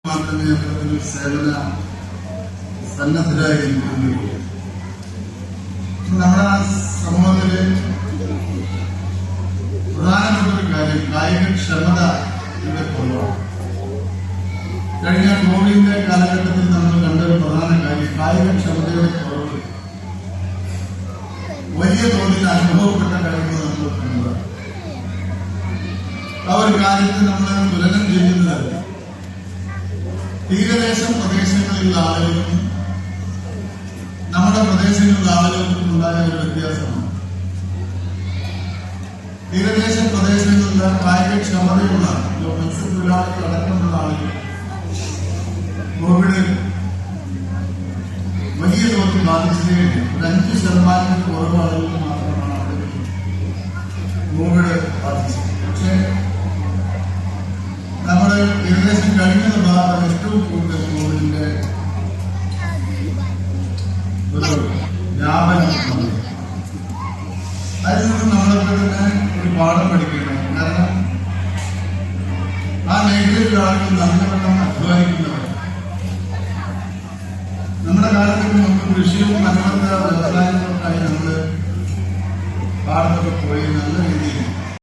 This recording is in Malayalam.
മാത്രമേ സേവന സന്നദ്ധരായി നമ്മുടെ സമൂഹത്തിലെ പ്രധാനപ്പെട്ട ഒരു കാര്യം കായികക്ഷമത ഇവിടെ കുറവാണ്. കഴിഞ്ഞ കോവിഡിന്റെ കാലഘട്ടത്തിൽ നമ്മൾ കണ്ട ഒരു പ്രധാന കാര്യം കായികക്ഷമതയുടെ കുറവ് വലിയ തോതിൽ അനുഭവപ്പെട്ട കാര്യങ്ങൾ നമ്മൾ കണ്ടതാണ്. ആ ഒരു കാര്യത്തിൽ നമ്മൾ തുലനം ചെയ്യുന്നത് തീരദേശ പ്രദേശങ്ങളിലുള്ള ആളുകൾക്കും നമ്മുടെ പ്രദേശങ്ങളിലുള്ള ആളുകൾക്കും ഉണ്ടായ ഒരു വ്യത്യാസമാണ്. തീരദേശ പ്രദേശങ്ങളിലുള്ള കായികക്ഷമതയുള്ള മത്സ്യത്തൊഴിലാളികൾ അടക്കമുള്ള ആളുകൾ കോവിഡ് വലിയ തോതിൽ ബാധിച്ചതേയില്ല. ഒരു 5% കുറവ് ആളുകൾ മാത്രമാണ് അവിടെ കോവിഡ് ബാധിച്ചത്. പക്ഷേ നമ്മുടെ ഏകദേശം കഴിഞ്ഞ ഭാഗം ഏറ്റവും കൂടുതൽ കോവിഡിന്റെ ഒരു വ്യാപനം. അതിൽ നിന്ന് നമ്മളൊക്കെ തന്നെ ഒരു പാഠം പഠിക്കണം. കാരണം ആ മേഖലയിലെ ആളുകൾ നല്ലവണ്ണം അധ്വാനിക്കുന്നവർ. നമ്മുടെ കാലത്തിന് മുമ്പ് കൃഷിയും അനുബന്ധ വ്യവസായങ്ങൾക്കായി നമ്മൾ പാടത്തൊക്കെ പോയി നല്ല രീതിയിൽ